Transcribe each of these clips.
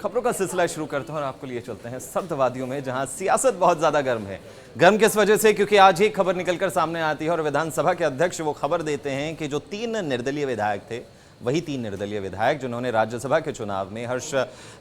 खबरों का सिलसिला शुरू करते हैं और आपको लिए चलते हैं सर्द वादियों में, जहां सियासत बहुत ज्यादा गर्म है। गर्म किस वजह से? क्योंकि आज एक खबर निकलकर सामने आती है और विधानसभा के अध्यक्ष वो खबर देते हैं कि जो 3 निर्दलीय विधायक थे, वही 3 निर्दलीय विधायक जिन्होंने राज्यसभा के चुनाव में हर्ष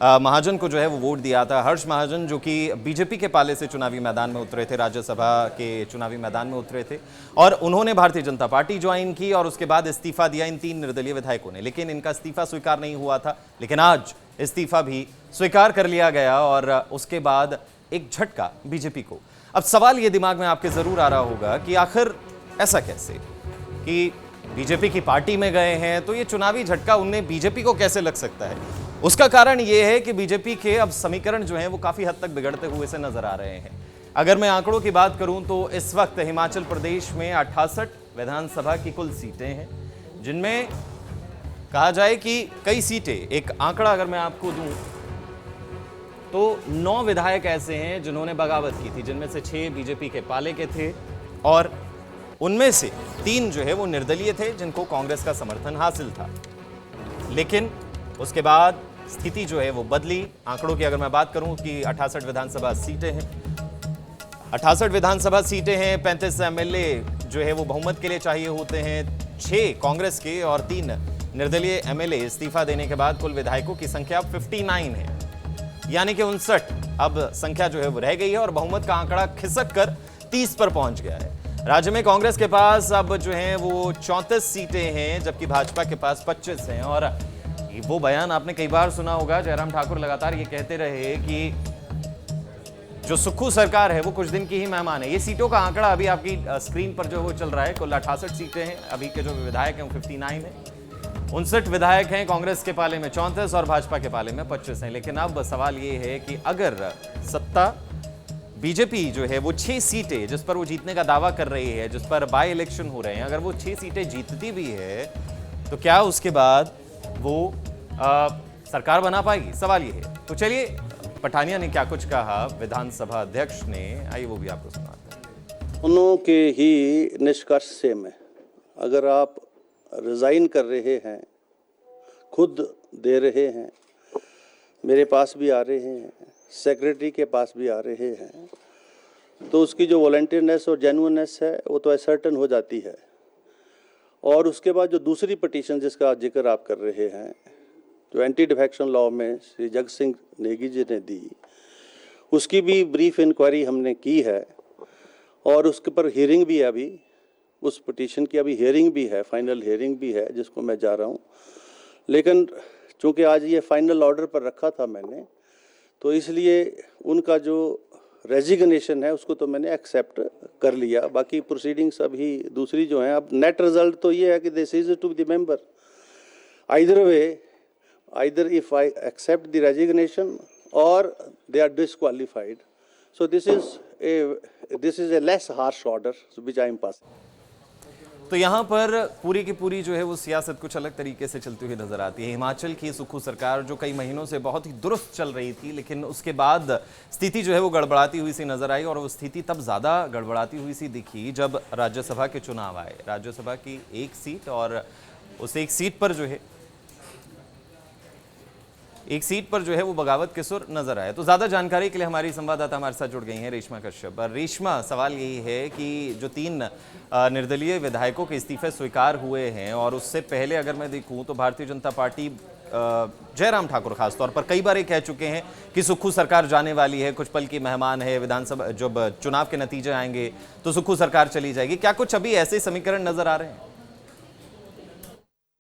महाजन को जो है वो वोट दिया था। हर्ष महाजन जो कि बीजेपी के पाले से चुनावी मैदान में उतरे थे, राज्यसभा के चुनावी मैदान में उतरे थे और उन्होंने भारतीय जनता पार्टी ज्वाइन की और उसके बाद इस्तीफा दिया इन 3 निर्दलीय विधायकों ने। लेकिन इनका इस्तीफा स्वीकार नहीं हुआ था, लेकिन आज इस्तीफा भी स्वीकार कर लिया गया और उसके बाद एक झटका बीजेपी को। अब सवाल ये दिमाग में आपके जरूर आ रहा होगा कि आखिर ऐसा कैसे कि बीजेपी की पार्टी में गए हैं तो ये चुनावी झटका उन्हें बीजेपी को कैसे लग सकता है? उसका कारण ये है कि बीजेपी के अब समीकरण जो हैं वो काफी हद तक बिगड़ते हुए से नजर आ रहे हैं। अगर मैं आंकड़ों की बात करूं तो इस वक्त हिमाचल प्रदेश में 68 विधानसभा की कुल सीटें हैं, जिनमें कहा जाए कि कई सीटें, एक आंकड़ा अगर मैं आपको दूं तो 9 विधायक ऐसे हैं जिन्होंने बगावत की थी, जिनमें से 6 बीजेपी के पाले के थे और उनमें से 3 जो है वो निर्दलीय थे जिनको कांग्रेस का समर्थन हासिल था। लेकिन उसके बाद स्थिति जो है वो बदली। आंकड़ों की अगर मैं बात करूं कि 68 विधानसभा सीटें हैं, 68 विधानसभा सीटें हैं, 35 एमएलए जो है वो बहुमत के लिए चाहिए होते हैं, 6 कांग्रेस के और 3 निर्दलीय एमएलए इस्तीफा देने के बाद कुल विधायकों की संख्या 59 है, यानी कि 59 अब संख्या जो है वो रह गई है और बहुमत का आंकड़ा खिसक कर 30 पर पहुंच गया है। राज्य में कांग्रेस के पास अब जो है वो 34 सीटें हैं, जबकि भाजपा के पास 25 हैं। और वो बयान आपने कई बार सुना होगा, जयराम ठाकुर लगातार ये कहते रहे कि जो सुक्खू सरकार है वो कुछ दिन की ही मेहमान है। ये सीटों का आंकड़ा अभी आपकी स्क्रीन पर जो वो चल रहा है, कुल 68 सीटें हैं, अभी के जो विधायक हैं वो 59 है, 59 विधायक हैं, कांग्रेस के पाले में 34 और भाजपा के पाले में 25 हैं। लेकिन अब सवाल ये है कि अगर सत्ता बीजेपी जो है वो 6 सीटें जिस पर वो जीतने का दावा कर रही है, जिस पर बाय इलेक्शन हो रहे हैं, अगर वो 6 सीटें जीतती भी है तो क्या उसके बाद वो सरकार बना पाएगी? सवाल ये है। तो चलिए पठानिया ने क्या कुछ कहा विधानसभा अध्यक्ष ने, आइए वो भी आपको सुनाते हैं। दोनों के ही निष्कर्ष सेम है। अगर आप रिजाइन कर रहे हैं, खुद दे रहे हैं, मेरे पास भी आ रहे हैं, सेक्रेटरी के पास भी आ रहे हैं, तो उसकी जो वॉलंटियरनेस और जेन्युइननेस है वो तो असर्टन हो जाती है। और उसके बाद जो दूसरी पिटीशन जिसका जिक्र आप कर रहे हैं, जो एंटी डिफेक्शन लॉ में श्री जग सिंह नेगी जी ने दी, उसकी भी ब्रीफ इंक्वायरी हमने की है और उसके पर हियरिंग भी है। अभी उस पिटीशन की अभी हियरिंग भी है, फाइनल हियरिंग भी है जिसको मैं जा रहा हूँ। लेकिन चूँकि आज ये फाइनल ऑर्डर पर रखा था मैंने, तो इसलिए उनका जो रेजिग्नेशन है उसको तो मैंने एक्सेप्ट कर लिया। बाकी प्रोसीडिंग्स अभी दूसरी जो हैं, अब नेट रिजल्ट तो ये है कि this is to the member either way, either if I accept the resignation और they are disqualified. So this is a less harsh order which I am passing. तो यहाँ पर पूरी की पूरी जो है वो सियासत कुछ अलग तरीके से चलती हुई नजर आती है। हिमाचल की सुक्खू सरकार जो कई महीनों से बहुत ही दुरुस्त चल रही थी, लेकिन उसके बाद स्थिति जो है वो गड़बड़ाती हुई सी नजर आई और वो स्थिति तब ज़्यादा गड़बड़ाती हुई सी दिखी जब राज्यसभा के चुनाव आए। राज्यसभा की एक सीट और उस एक सीट पर जो है वो बगावत के सुर नजर आए। तो ज्यादा जानकारी के लिए हमारी संवाददाता हमारे साथ जुड़ गई हैं रेशमा कश्यप। रेशमा, सवाल यही है कि जो 3 निर्दलीय विधायकों के इस्तीफे स्वीकार हुए हैं और उससे पहले अगर मैं देखूं तो भारतीय जनता पार्टी जयराम ठाकुर खासतौर पर कई बार ये कह चुके हैं कि सुक्खू सरकार जाने वाली है, कुछ पल की मेहमान है, विधानसभा जब चुनाव के नतीजे आएंगे तो सुक्खू सरकार चली जाएगी। क्या कुछ अभी ऐसे समीकरण नजर आ रहे हैं?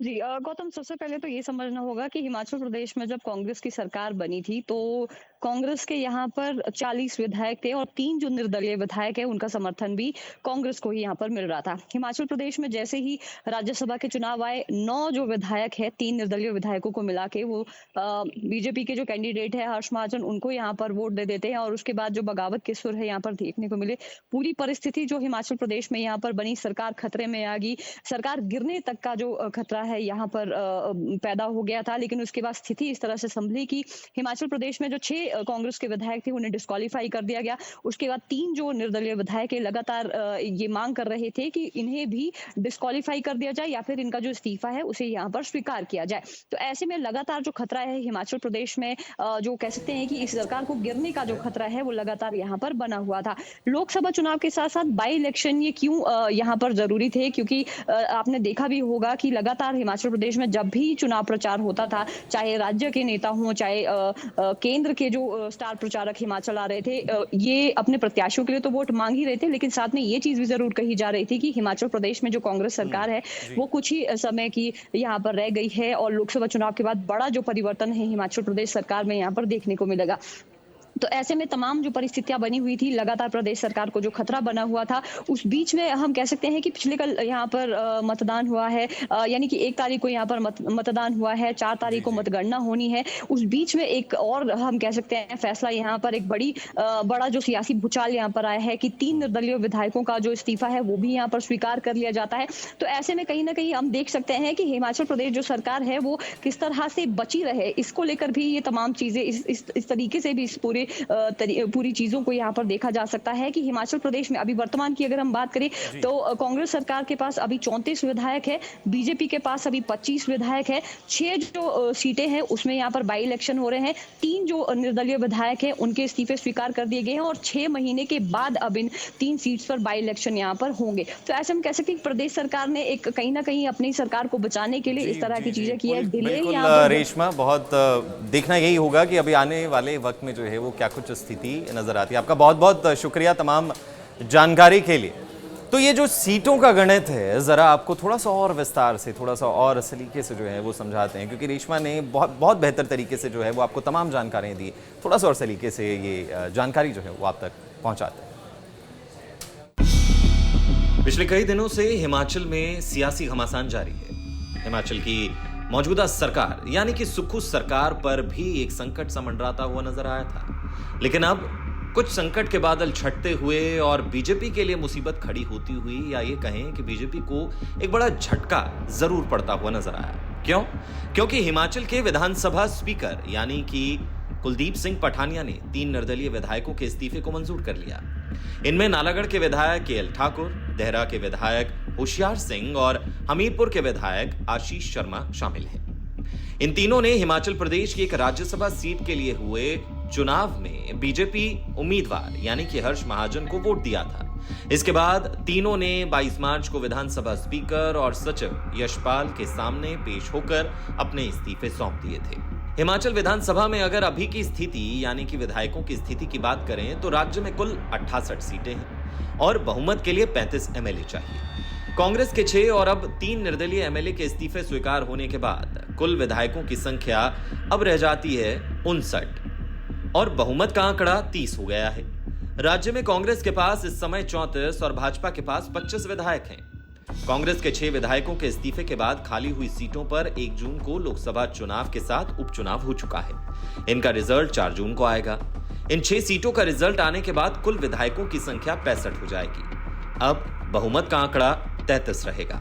जी गौतम, सबसे पहले तो ये समझना होगा कि हिमाचल प्रदेश में जब कांग्रेस की सरकार बनी थी तो कांग्रेस के यहाँ पर 40 विधायक थे और 3 जो निर्दलीय विधायक है उनका समर्थन भी कांग्रेस को ही यहाँ पर मिल रहा था। हिमाचल प्रदेश में जैसे ही राज्यसभा के चुनाव आए, 9 जो विधायक है, 3 निर्दलीय विधायकों को मिला के वो बीजेपी के जो कैंडिडेट है हर्ष महाजन, उनको यहाँ पर वोट दे देते हैं और उसके बाद जो बगावत के सुर है यहाँ पर देखने को मिले। पूरी परिस्थिति जो हिमाचल प्रदेश में यहाँ पर बनी, सरकार खतरे में आ गई, सरकार गिरने तक का जो खतरा है यहाँ पर पैदा हो गया था। लेकिन उसके बाद स्थिति इस तरह से संभली कि हिमाचल प्रदेश में जो 6 कांग्रेस के विधायक थे उन्हें डिस्क्वालीफाई कर दिया गया। उसके बाद 3 जो निर्दलीय विधायक है लगातार ये मांग कर रहे थे कि इन्हें भी डिस्क्वालीफाई कर दिया जाए या फिर इनका जो इस्तीफा है उसे यहाँ पर स्वीकार किया जाए। तो ऐसे में लगातार जो खतरा है हिमाचल प्रदेश में, जो कह सकते हैं कि इस सरकार को गिरने का जो खतरा है वो लगातार यहाँ पर बना हुआ था। लोकसभा चुनाव के साथ साथ बाई इलेक्शन ये क्यों यहाँ पर जरूरी थे, क्योंकि आपने देखा भी होगा कि लगातार हिमाचल प्रदेश में जब भी चुनाव प्रचार होता था, चाहे राज्य के नेता हों, चाहे केंद्र के जो स्टार प्रचारक हिमाचल आ रहे थे, ये अपने प्रत्याशियों के लिए तो वोट मांग ही रहे थे, लेकिन साथ में ये चीज भी जरूर कही जा रही थी कि हिमाचल प्रदेश में जो कांग्रेस सरकार है वो कुछ ही समय की यहाँ पर रह गई है और लोकसभा चुनाव के बाद बड़ा जो परिवर्तन है हिमाचल प्रदेश सरकार में यहाँ पर देखने को मिलेगा। तो ऐसे में तमाम जो परिस्थितियां बनी हुई थी, लगातार प्रदेश सरकार को जो खतरा बना हुआ था, उस बीच में हम कह सकते हैं कि पिछले कल यहाँ पर मतदान हुआ है, यानी कि 1 तारीख को यहाँ पर मतदान हुआ है, 4 तारीख को मतगणना होनी है। उस बीच में एक और हम कह सकते हैं फैसला यहाँ पर एक बड़ा जो सियासी भूचाल यहाँ पर आया है कि 3 निर्दलीय विधायकों का जो इस्तीफा है वो भी यहाँ पर स्वीकार कर लिया जाता है। तो ऐसे में कहीं ना कहीं हम देख सकते हैं कि हिमाचल प्रदेश जो सरकार है वो किस तरह से बची रहे, इसको लेकर भी ये तमाम चीजें इस तरीके से भी इस पूरी चीजों को यहाँ पर देखा जा सकता है कि हिमाचल प्रदेश में अभी वर्तमान की अगर हम बात करें तो कांग्रेस सरकार के पास अभी 34 विधायक है, बीजेपी के पास अभी 25 विधायक है, 6 जो सीटें हैं उसमें यहाँ पर बाई इलेक्शन हो रहे हैं, 3 जो निर्दलीय विधायक हैं उनके इस्तीफे स्वीकार कर दिए गए हैं और 6 महीने के बाद अब इन 3 सीट्स पर बाई इलेक्शन यहाँ पर होंगे। तो ऐसे हम कह सकते हैं कि प्रदेश सरकार ने एक कहीं ना कहीं अपनी सरकार को बचाने के लिए इस तरह की चीजें की है। डिले रेशमा, बहुत देखना यही होगा कि अभी आने वाले वक्त में जो है वो क्या कुछ स्थिति नजर आती है। आपका बहुत बहुत शुक्रिया तमाम जानकारी के लिए। तो ये जो सीटों का गणित है, जरा आपको थोड़ा सा और विस्तार से, थोड़ा सा और सलीके से जो है वो समझाते हैं, क्योंकि रेशमा ने बहुत बेहतर तरीके से जो है वो आपको तमाम जानकारियां दी। थोड़ा सा और सलीके से ये जानकारी जो है वो आप तक पहुंचाते हैं। पिछले कई दिनों से हिमाचल में सियासी घमासान जारी है। हिमाचल की मौजूदा सरकार यानी कि सुक्खू सरकार पर भी एक संकट सा मंडराता हुआ नजर आया था, लेकिन अब कुछ संकट के बादल छटते हुए और बीजेपी के लिए मुसीबत खड़ी होती हुई, या ये कहें कि बीजेपी को एक बड़ा झटका जरूर पड़ता हुआ नजर आया। क्यों? क्योंकि हिमाचल के विधानसभा स्पीकर यानी कि कुलदीप सिंह पठानिया ने 3 निर्दलीय विधायकों के इस्तीफे को मंजूर कर लिया। इनमें नालागढ़ के विधायक के एल ठाकुर, देहरा के विधायक होशियार सिंह और हमीरपुर के विधायक आशीष शर्मा शामिल हैं। इन तीनों ने हिमाचल प्रदेश की एक राज्यसभा सीट के लिए हुए चुनाव में बीजेपी उम्मीदवार यानी कि हर्ष महाजन को वोट दिया था। इसके बाद तीनों ने 22 मार्च को विधानसभा स्पीकर और सचिव यशपाल के सामने पेश होकर अपने इस्तीफे सौंप दिए थे। हिमाचल विधानसभा में अगर अभी की स्थिति यानी कि विधायकों की स्थिति की बात करें तो राज्य में कुल 68 सीटें हैं और बहुमत के लिए 35 एमएलए चाहिए। कांग्रेस के 6 और अब 3 निर्दलीय एमएलए के इस्तीफे स्वीकार होने के बाद कुल विधायकों की संख्या अब रह जाती है 59 और बहुमत का आंकड़ा 30 हो गया है। राज्य में कांग्रेस के पास इस समय 34 और भाजपा के पास 25 विधायक हैं। कांग्रेस के 6 विधायकों के इस्तीफे के बाद खाली हुई सीटों पर 1 जून को लोकसभा चुनाव के साथ उपचुनाव हो चुका है। इनका रिजल्ट 4 जून को आएगा। इन 6 सीटों का रिजल्ट आने के बाद कुल विधायकों की संख्या 65 हो जाएगी। अब बहुमत का आंकड़ा 33 रहेगा।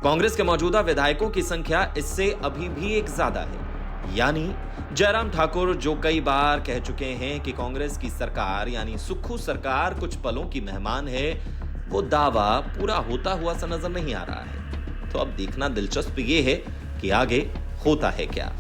कांग्रेस के मौजूदा विधायकों की संख्या इससे अभी भी एक ज्यादा है, यानी जयराम ठाकुर जो कई बार कह चुके हैं कि कांग्रेस की सरकार यानी सुक्खू सरकार कुछ पलों की मेहमान है, वो दावा पूरा होता हुआ सा नजर नहीं आ रहा है। तो अब देखना दिलचस्प ये है कि आगे होता है क्या।